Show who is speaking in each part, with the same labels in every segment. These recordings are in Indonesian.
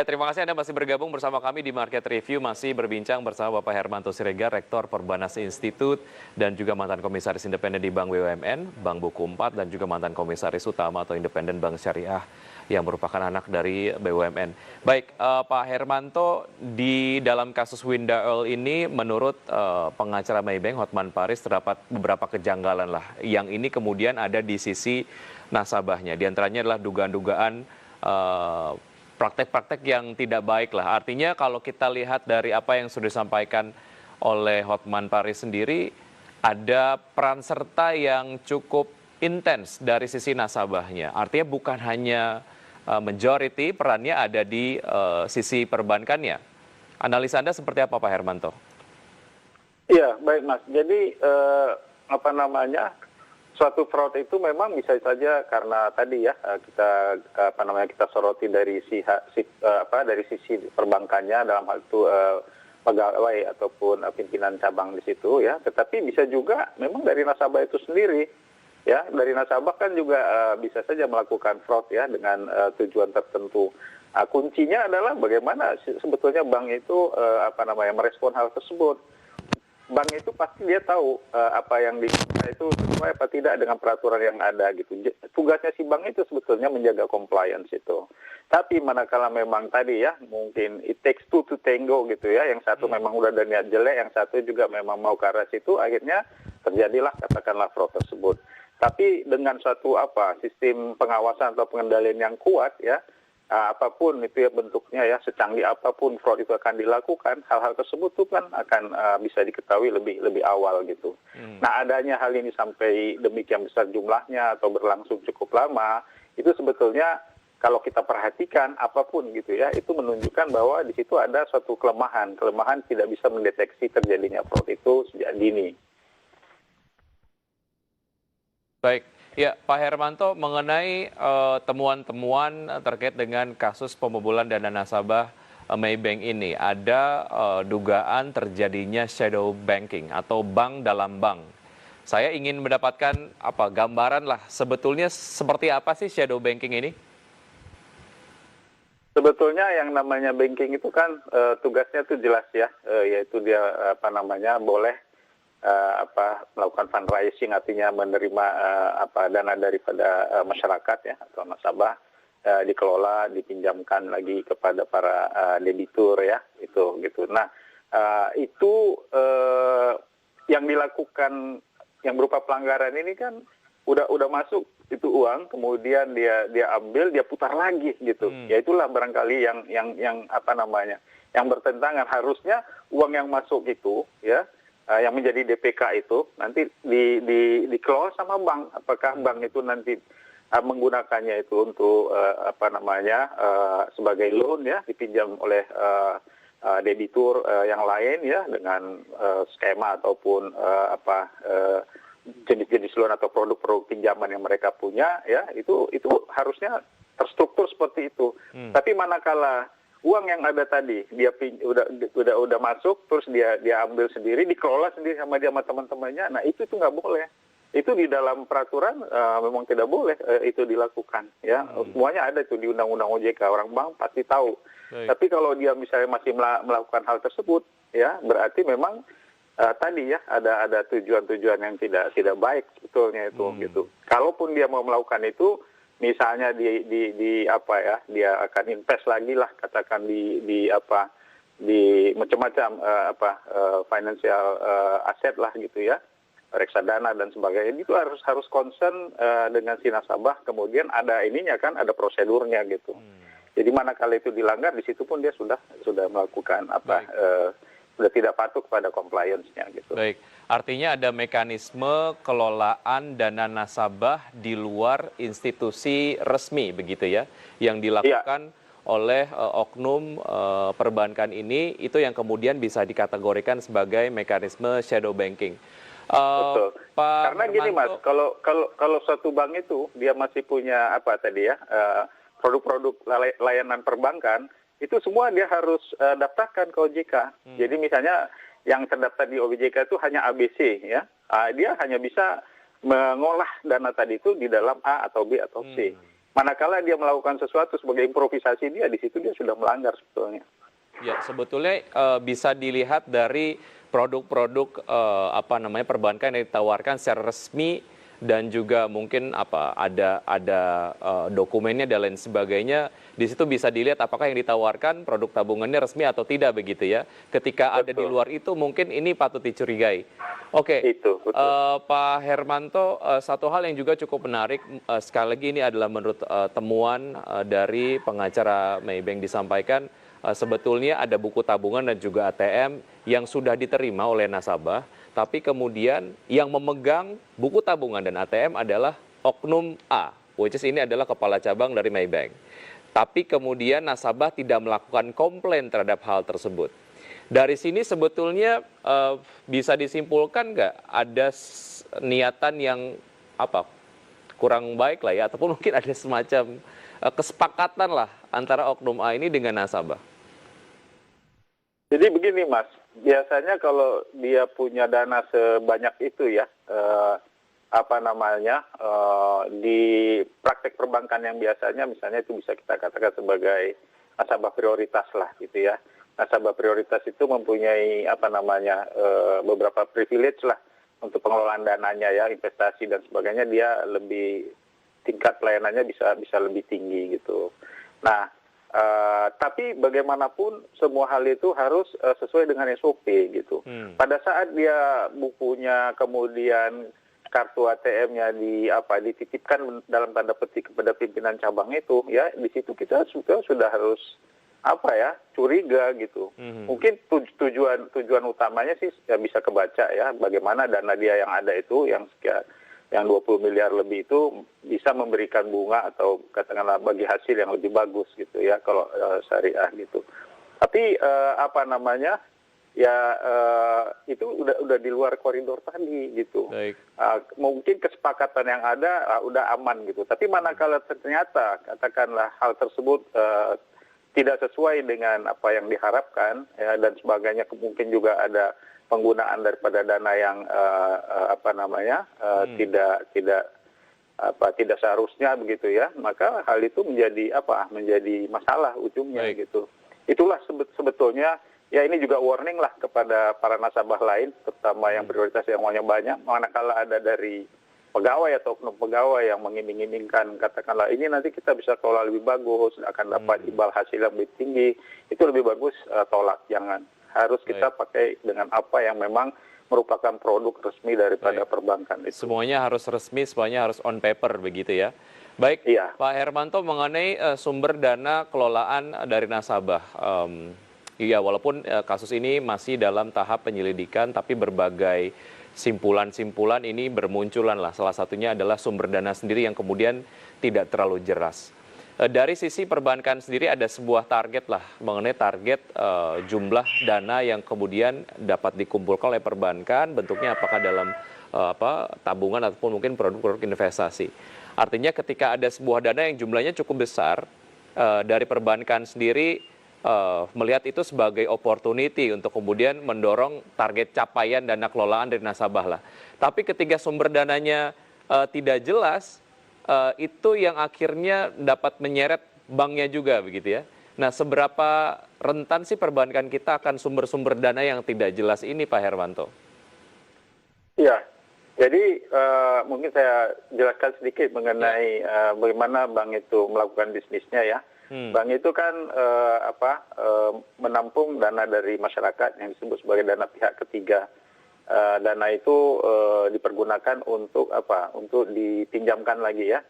Speaker 1: Ya, terima kasih Anda masih bergabung bersama kami di Market Review, masih berbincang bersama Bapak Hermanto Siregar, Rektor Perbanas Institute, dan juga mantan Komisaris Independen di Bank BUMN, Bank Buku 4, dan juga mantan Komisaris Utama atau Independen Bank Syariah yang merupakan anak dari BUMN. Baik, Pak Hermanto, di dalam kasus Winda Oil ini, menurut pengacara Maybank, Hotman Paris, terdapat beberapa kejanggalan lah. Yang ini kemudian ada di sisi nasabahnya. Di antaranya adalah dugaan-dugaan praktek-praktek yang tidak baik lah. Artinya kalau kita lihat dari apa yang sudah disampaikan oleh Hotman Paris sendiri, ada peran serta yang cukup intens dari sisi nasabahnya. Artinya bukan hanya majority, perannya ada di sisi perbankannya. Analisa Anda seperti apa, Pak Hermanto?
Speaker 2: Iya, baik Mas. Jadi suatu fraud itu memang bisa saja karena tadi ya kita soroti dari dari sisi perbankannya, dalam hal itu pegawai ataupun pimpinan cabang di situ ya. Tetapi bisa juga memang dari nasabah itu sendiri ya. Dari nasabah kan juga bisa saja melakukan fraud ya dengan tujuan tertentu. Kuncinya adalah bagaimana sebetulnya bank itu merespon hal tersebut. Bank itu pasti dia tahu apa yang itu sesuai apa tidak dengan peraturan yang ada gitu. Tugasnya si bank itu sebetulnya menjaga compliance itu. Tapi manakala memang tadi ya mungkin it takes two to tango gitu ya. Yang satu memang udah ada niat jelek, yang satu juga memang mau ke arah situ, akhirnya terjadilah katakanlah fraud tersebut. Tapi dengan suatu sistem pengawasan atau pengendalian yang kuat ya, apapun itu ya bentuknya ya, secanggih apapun fraud itu akan dilakukan, hal-hal tersebut tuh kan akan bisa diketahui lebih awal gitu. Nah, adanya hal ini sampai demikian besar jumlahnya atau berlangsung cukup lama, itu sebetulnya kalau kita perhatikan apapun gitu ya, itu menunjukkan bahwa di situ ada suatu kelemahan tidak bisa mendeteksi terjadinya fraud itu sejak dini.
Speaker 1: Baik. Ya, Pak Hermanto, mengenai temuan-temuan terkait dengan kasus pembobolan dana nasabah Maybank ini, ada dugaan terjadinya shadow banking atau bank dalam bank. Saya ingin mendapatkan gambaran lah, sebetulnya seperti apa sih shadow banking ini?
Speaker 2: Sebetulnya yang namanya banking itu kan tugasnya itu jelas ya, yaitu dia boleh melakukan fundraising, artinya menerima dana daripada masyarakat ya atau nasabah, dikelola, dipinjamkan lagi kepada para debitur ya, itu gitu. Nah, itu yang dilakukan yang berupa pelanggaran ini kan udah masuk itu uang, kemudian dia ambil, dia putar lagi gitu. Ya itulah barangkali yang bertentangan. Harusnya uang yang masuk itu ya, yang menjadi DPK itu nanti dikelola sama bank. Apakah bank itu nanti menggunakannya itu untuk sebagai loan ya, dipinjam oleh debitur yang lain ya, dengan skema ataupun jenis-jenis loan atau produk-produk pinjaman yang mereka punya ya, itu harusnya terstruktur seperti itu. Tapi manakala uang yang ada tadi dia udah masuk, terus dia ambil sendiri, dikelola sendiri sama dia sama teman-temannya, nah itu nggak boleh. Itu di dalam peraturan memang tidak boleh itu dilakukan ya. Semuanya ada itu di Undang-Undang OJK, orang bank pasti tahu. Tapi kalau dia misalnya masih melakukan hal tersebut ya, berarti memang tadi ya ada tujuan-tujuan yang tidak baik sebetulnya itu gitu. Kalaupun dia mau melakukan itu, misalnya dia akan invest lagi lah, katakan di macam-macam financial asset lah gitu ya, reksadana dan sebagainya, itu harus concern dengan si nasabah, kemudian ada ininya kan, ada prosedurnya gitu. Jadi manakala itu dilanggar, di situ pun dia sudah melakukan sudah tidak patuh pada compliance-nya gitu.
Speaker 1: Baik, artinya ada mekanisme kelolaan dana nasabah di luar institusi resmi begitu ya, yang dilakukan oleh oknum perbankan ini, itu yang kemudian bisa dikategorikan sebagai mekanisme shadow banking.
Speaker 2: Betul.
Speaker 1: Pak
Speaker 2: Karena gini Mas, kalau suatu bank itu dia masih punya produk-produk layanan perbankan, itu semua dia harus daftarkan ke OJK. Jadi misalnya yang terdaftar di OJK itu hanya ABC ya, dia hanya bisa mengolah dana tadi itu di dalam A atau B atau C. Manakala dia melakukan sesuatu sebagai improvisasi dia, di situ dia sudah melanggar sebetulnya.
Speaker 1: Ya, sebetulnya bisa dilihat dari produk-produk perbankan yang ditawarkan secara resmi dan juga mungkin ada dokumennya dan lain sebagainya. Di situ bisa dilihat apakah yang ditawarkan produk tabungannya resmi atau tidak begitu ya. Ketika ada di luar itu mungkin ini patut dicurigai. Oke,
Speaker 2: Itu, betul.
Speaker 1: Pak Hermanto, satu hal yang juga cukup menarik, sekali lagi ini adalah menurut temuan dari pengacara Maybank disampaikan, sebetulnya ada buku tabungan dan juga ATM yang sudah diterima oleh nasabah, tapi kemudian yang memegang buku tabungan dan ATM adalah Oknum A, which is ini adalah kepala cabang dari Maybank. Tapi kemudian nasabah tidak melakukan komplain terhadap hal tersebut. Dari sini sebetulnya bisa disimpulkan nggak ada niatan yang kurang baik lah ya, ataupun mungkin ada semacam kesepakatan lah antara Oknum A ini dengan nasabah.
Speaker 2: Jadi begini Mas, biasanya kalau dia punya dana sebanyak itu ya, di praktek perbankan yang biasanya misalnya itu bisa kita katakan sebagai nasabah prioritas lah gitu ya. Nasabah prioritas itu mempunyai beberapa privilege lah untuk pengelolaan dananya ya, investasi dan sebagainya, dia lebih tingkat pelayanannya bisa lebih tinggi gitu. Nah, tapi bagaimanapun semua hal itu harus sesuai dengan SOP gitu. Pada saat dia bukunya kemudian kartu ATM-nya dititipkan dalam tanda petik kepada pimpinan cabang itu, ya di situ kita sudah harus curiga gitu. Mungkin tujuan utamanya sih ya bisa kebaca ya, bagaimana dana dia yang ada itu yang 20 miliar lebih itu bisa memberikan bunga atau katakanlah bagi hasil yang lebih bagus gitu ya kalau syariah gitu. Tapi itu udah di luar koridor tadi gitu. Mungkin kesepakatan yang ada udah aman gitu. Tapi manakala ternyata katakanlah hal tersebut tidak sesuai dengan apa yang diharapkan ya, dan sebagainya, mungkin juga ada penggunaan daripada dana yang tidak seharusnya begitu ya, maka hal itu menjadi masalah ujungnya gitu. Itulah sebetulnya ya, ini juga warning lah kepada para nasabah lain, terutama yang prioritas yang uangnya banyak, manakala ada dari pegawai atau oknum pegawai yang mengiming-imingkan, katakanlah ini nanti kita bisa kelola lebih bagus, akan dapat imbal hasil yang lebih tinggi, itu lebih bagus tolak, jangan. Harus kita pakai dengan apa yang memang merupakan produk resmi daripada perbankan itu.
Speaker 1: Semuanya harus resmi, semuanya harus on paper begitu ya. Baik, iya. Pak Hermanto, mengenai sumber dana kelolaan dari nasabah. Iya, walaupun kasus ini masih dalam tahap penyelidikan, tapi berbagai simpulan-simpulan ini bermunculan lah. Salah satunya adalah sumber dana sendiri yang kemudian tidak terlalu jelas. Dari sisi perbankan sendiri ada sebuah target lah mengenai target jumlah dana yang kemudian dapat dikumpulkan oleh perbankan, bentuknya apakah dalam tabungan ataupun mungkin produk-produk investasi. Artinya ketika ada sebuah dana yang jumlahnya cukup besar, dari perbankan sendiri melihat itu sebagai opportunity untuk kemudian mendorong target capaian dana kelolaan dari nasabah lah. Tapi ketika sumber dananya tidak jelas, itu yang akhirnya dapat menyeret banknya juga begitu ya. Nah, seberapa rentan sih perbankan kita akan sumber-sumber dana yang tidak jelas ini, Pak Hermanto?
Speaker 2: Iya, jadi mungkin saya jelaskan sedikit mengenai bagaimana bank itu melakukan bisnisnya ya. Bank itu kan menampung dana dari masyarakat yang disebut sebagai dana pihak ketiga. Dana itu dipergunakan untuk untuk dipinjamkan lagi ya.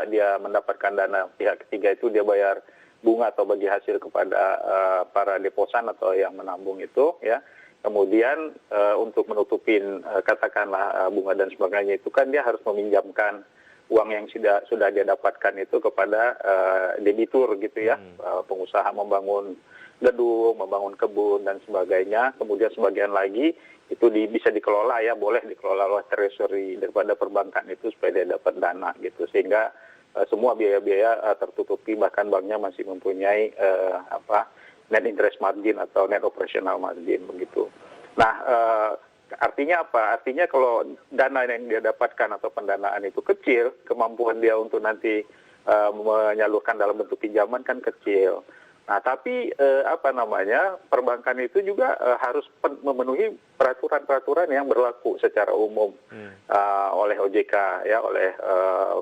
Speaker 2: Dia mendapatkan dana pihak ketiga itu, dia bayar bunga atau bagi hasil kepada para deposan atau yang menabung itu ya. Kemudian untuk menutupin katakanlah bunga dan sebagainya itu kan dia harus meminjamkan uang yang sudah dia dapatkan itu kepada debitur gitu ya. Pengusaha membangun gedung, membangun kebun dan sebagainya. Kemudian sebagian lagi itu bisa dikelola ya, boleh dikelola oleh treasury daripada perbankan itu supaya dia dapat dana gitu, sehingga semua biaya-biaya tertutupi, bahkan banknya masih mempunyai net interest margin atau net operational margin begitu. Nah, artinya apa? Artinya kalau dana yang dia dapatkan atau pendanaan itu kecil, kemampuan dia untuk nanti menyalurkan dalam bentuk pinjaman kan kecil. Nah, tapi perbankan itu juga harus memenuhi peraturan-peraturan yang berlaku secara umum oleh OJK, ya, oleh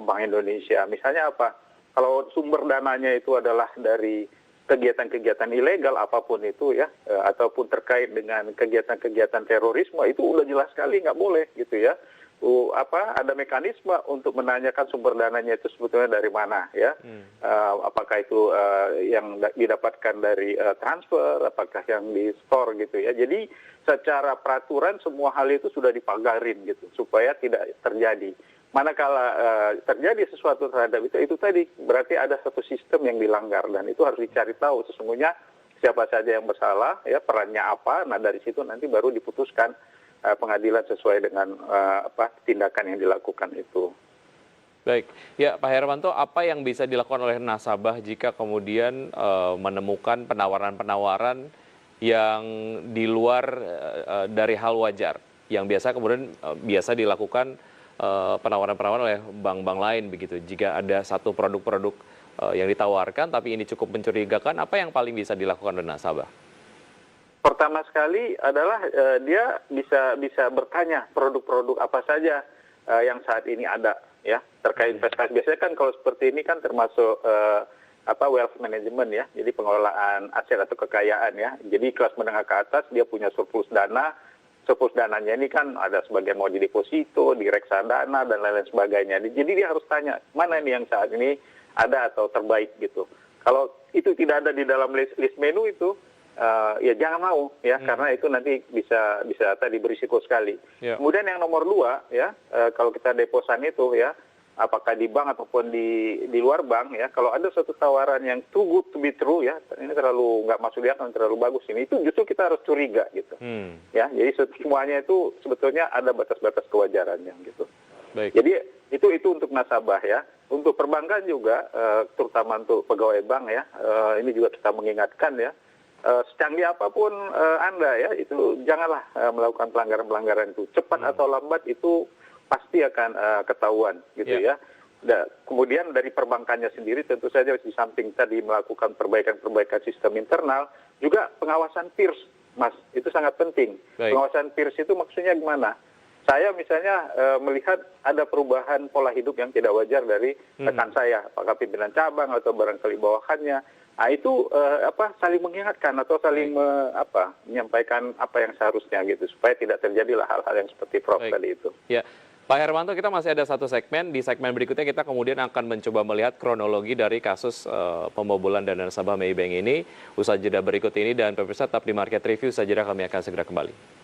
Speaker 2: Bank Indonesia. Misalnya apa? Kalau sumber dananya itu adalah dari kegiatan-kegiatan ilegal apapun itu, ya, ataupun terkait dengan kegiatan-kegiatan terorisme, itu udah jelas sekali nggak boleh gitu ya. Ada mekanisme untuk menanyakan sumber dananya itu sebetulnya dari mana, ya. Apakah itu yang didapatkan dari transfer, apakah yang di store gitu ya. Jadi secara peraturan semua hal itu sudah dipagarin gitu supaya tidak terjadi. Manakala terjadi sesuatu terhadap itu tadi berarti ada satu sistem yang dilanggar, dan itu harus dicari tahu sesungguhnya siapa saja yang bersalah, ya, perannya apa. Nah, dari situ nanti baru diputuskan pengadilan sesuai dengan tindakan yang dilakukan itu.
Speaker 1: Baik, ya Pak Hermanto, apa yang bisa dilakukan oleh nasabah jika kemudian menemukan penawaran-penawaran yang di luar dari hal wajar, yang biasa kemudian biasa dilakukan penawaran-penawaran oleh bank-bank lain begitu. Jika ada satu produk-produk yang ditawarkan tapi ini cukup mencurigakan, apa yang paling bisa dilakukan oleh nasabah?
Speaker 2: Pertama sekali adalah dia bisa bertanya produk-produk apa saja yang saat ini ada, ya, terkait investasi. Biasanya kan kalau seperti ini kan termasuk wealth management, ya, jadi pengelolaan aset atau kekayaan, ya. Jadi kelas menengah ke atas dia punya surplus dana. Surplus dananya ini kan ada sebagian mau di deposito, di reksadana dan lain-lain sebagainya. Jadi dia harus tanya mana ini yang saat ini ada atau terbaik gitu. Kalau itu tidak ada di dalam list menu itu, ya jangan mau, ya, karena itu nanti bisa tadi berisiko sekali. Yeah. Kemudian yang nomor 2, ya, kalau kita deposan itu, ya, apakah di bank ataupun di luar bank, ya, kalau ada suatu tawaran yang too good to be true, ya, ini terlalu nggak masuk di akal, terlalu bagus ini, itu justru kita harus curiga gitu. Ya, jadi semuanya itu sebetulnya ada batas-batas kewajarannya gitu. Baik. Jadi itu untuk nasabah, ya. Untuk perbankan juga, terutama untuk pegawai bank, ya, ini juga kita mengingatkan, ya. Secanggih apapun Anda, ya, itu janganlah melakukan pelanggaran-pelanggaran itu. Cepat atau lambat itu pasti akan ketahuan gitu, ya. Kemudian dari perbankannya sendiri tentu saja di samping tadi melakukan perbaikan-perbaikan sistem internal, juga pengawasan peers, Mas, itu sangat penting. Baik. Pengawasan peers itu maksudnya gimana? Saya misalnya melihat ada perubahan pola hidup yang tidak wajar dari rekan saya, apakah pimpinan cabang atau barangkali bawahannya. Nah, itu saling mengingatkan atau saling menyampaikan apa yang seharusnya gitu, supaya tidak terjadilah hal-hal yang seperti Prof tadi itu.
Speaker 1: Ya, Pak Hermanto, kita masih ada satu segmen. Di segmen berikutnya kita kemudian akan mencoba melihat kronologi dari kasus pembobolan dana nasabah Maybank ini. Usaha jeda berikut ini, dan pemirsa tetap di Market Review. Usaha jeda kami akan segera kembali.